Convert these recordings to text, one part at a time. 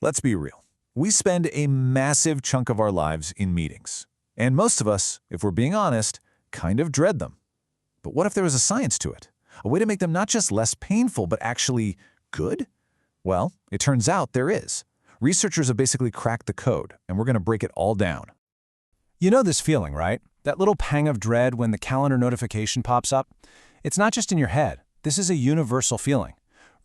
Let's be real. We spend a massive chunk of our lives in meetings. And most of us, if we're being honest, kind of dread them. But what if there was a science to it? A way to make them not just less painful, but actually good? Well, it turns out there is. Researchers have basically cracked the code, and we're going to break it all down. You know this feeling, right? That little pang of dread when the calendar notification pops up? It's not just in your head. This is a universal feeling.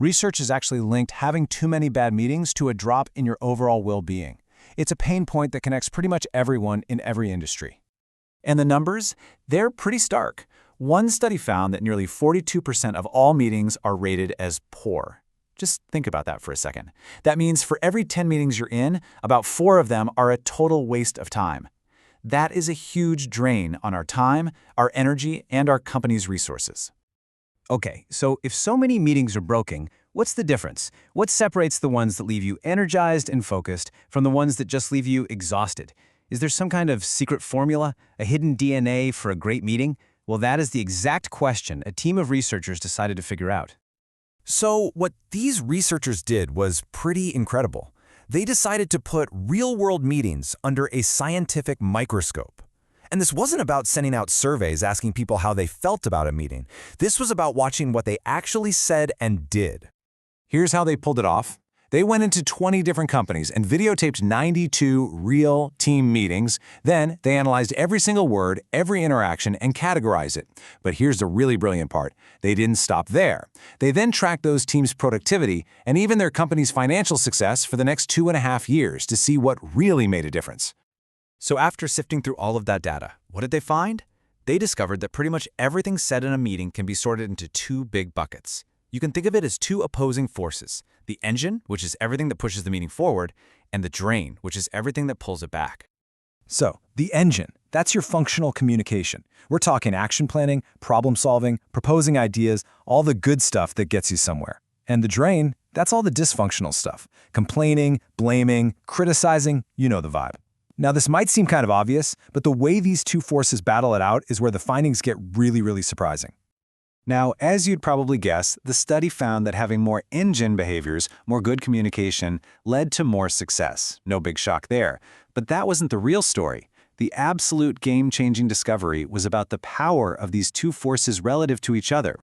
Research has actually linked having too many bad meetings to a drop in your overall well-being. It's a pain point that connects pretty much everyone in every industry. And the numbers? They're pretty stark. One study found that nearly 42% of all meetings are rated as poor. Just think about that for a second. That means for every 10 meetings you're in, about 4 of them are a total waste of time. That is a huge drain on our time, our energy, and our company's resources. Okay, so if so many meetings are broken, what's the difference? What separates the ones that leave you energized and focused from the ones that just leave you exhausted? Is there some kind of secret formula, a hidden DNA for a great meeting? Well, that is the exact question a team of researchers decided to figure out. So what these researchers did was pretty incredible. They decided to put real-world meetings under a scientific microscope. And this wasn't about sending out surveys asking people how they felt about a meeting. This was about watching what they actually said and did. Here's how they pulled it off. They went into 20 different companies and videotaped 92 real team meetings. Then they analyzed every single word, every interaction, and categorized it. But here's the really brilliant part. They didn't stop there. They then tracked those teams' productivity and even their company's financial success for the next 2.5 years to see what really made a difference. So after sifting through all of that data, what did they find? They discovered that pretty much everything said in a meeting can be sorted into 2 big buckets. You can think of it as 2 opposing forces, the engine, which is everything that pushes the meeting forward, and the drain, which is everything that pulls it back. So, the engine, that's your functional communication. We're talking action planning, problem solving, proposing ideas, all the good stuff that gets you somewhere. And the drain, that's all the dysfunctional stuff. Complaining, blaming, criticizing, you know the vibe. Now, this might seem kind of obvious, but the way these 2 forces battle it out is where the findings get really surprising. Now, as you'd probably guess, the study found that having more engine behaviors, more good communication, led to more success. No big shock there. But that wasn't the real story. The absolute game-changing discovery was about the power of these 2 forces relative to each other.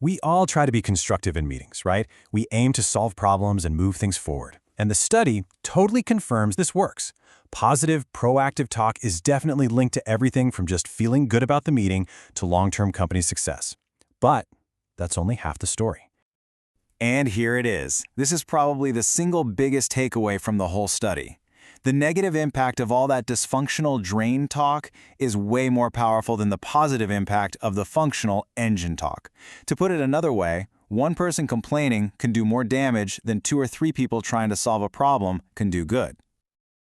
We all try to be constructive in meetings, right? We aim to solve problems and move things forward. And the study totally confirms this works. Positive, proactive talk is definitely linked to everything from just feeling good about the meeting to long-term company success. But that's only half the story. And here it is. This is probably the single biggest takeaway from the whole study. The negative impact of all that dysfunctional drain talk is way more powerful than the positive impact of the functional engine talk. To put it another way, one person complaining can do more damage than 2 or 3 people trying to solve a problem can do good.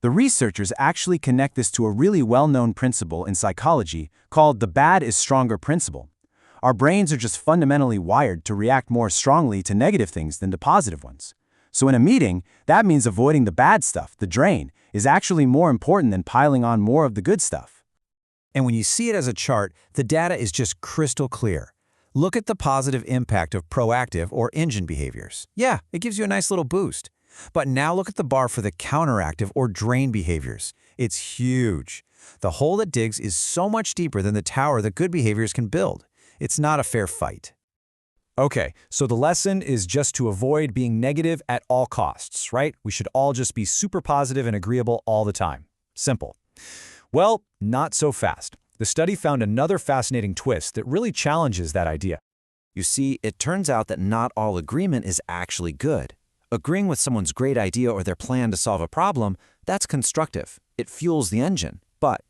The researchers actually connect this to a really well-known principle in psychology called the bad is stronger principle. Our brains are just fundamentally wired to react more strongly to negative things than to positive ones. So in a meeting, that means avoiding the bad stuff, the drain, is actually more important than piling on more of the good stuff. And when you see it as a chart, the data is just crystal clear. Look at the positive impact of proactive or engine behaviors. Yeah, it gives you a nice little boost. But now look at the bar for the counteractive or drain behaviors. It's huge. The hole that digs is so much deeper than the tower that good behaviors can build. It's not a fair fight. Okay, so the lesson is just to avoid being negative at all costs, right? We should all just be super positive and agreeable all the time. Simple. Well, not so fast. The study found another fascinating twist that really challenges that idea. You see, it turns out that not all agreement is actually good. Agreeing with someone's great idea or their plan to solve a problem, that's constructive. It fuels the engine. But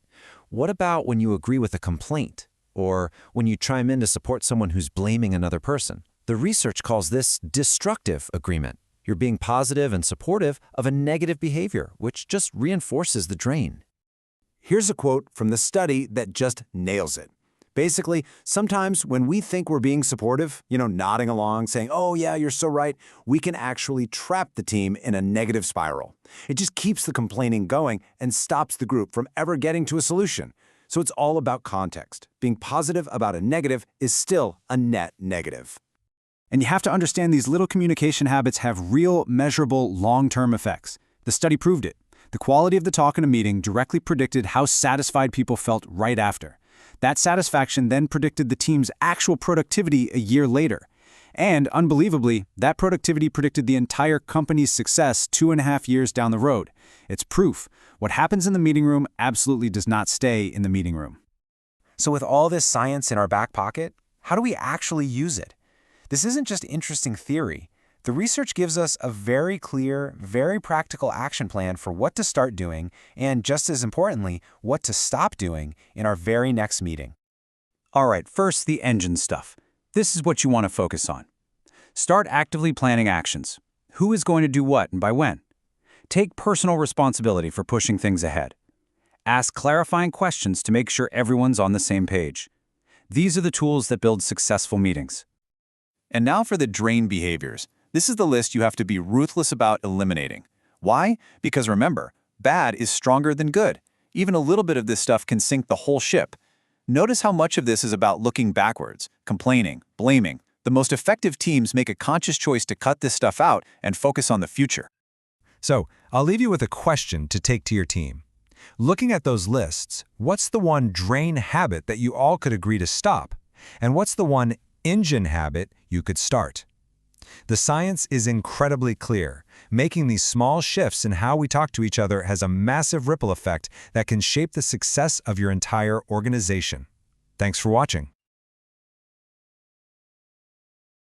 what about when you agree with a complaint? Or when you chime in to support someone who's blaming another person? The research calls this destructive agreement. You're being positive and supportive of a negative behavior, which just reinforces the drain. Here's a quote from the study that just nails it. Basically, sometimes when we think we're being supportive, nodding along, saying, "Oh yeah, you're so right," we can actually trap the team in a negative spiral. It just keeps the complaining going and stops the group from ever getting to a solution. So it's all about context. Being positive about a negative is still a net negative. And you have to understand these little communication habits have real, measurable, long-term effects. The study proved it. The quality of the talk in a meeting directly predicted how satisfied people felt right after. That satisfaction then predicted the team's actual productivity a year later. And, unbelievably, that productivity predicted the entire company's success 2.5 years down the road. It's proof. What happens in the meeting room absolutely does not stay in the meeting room. So with all this science in our back pocket, how do we actually use it? This isn't just interesting theory. The research gives us a very clear, very practical action plan for what to start doing and, just as importantly, what to stop doing in our very next meeting. All right, first the engine stuff. This is what you want to focus on. Start actively planning actions. Who is going to do what and by when? Take personal responsibility for pushing things ahead. Ask clarifying questions to make sure everyone's on the same page. These are the tools that build successful meetings. And now for the drain behaviors. This is the list you have to be ruthless about eliminating. Why? Because remember, bad is stronger than good. Even a little bit of this stuff can sink the whole ship. Notice how much of this is about looking backwards, complaining, blaming. The most effective teams make a conscious choice to cut this stuff out and focus on the future. So, I'll leave you with a question to take to your team. Looking at those lists, what's the one drain habit that you all could agree to stop? And what's the one engine habit you could start? The science is incredibly clear. Making these small shifts in how we talk to each other has a massive ripple effect that can shape the success of your entire organization. Thanks for watching.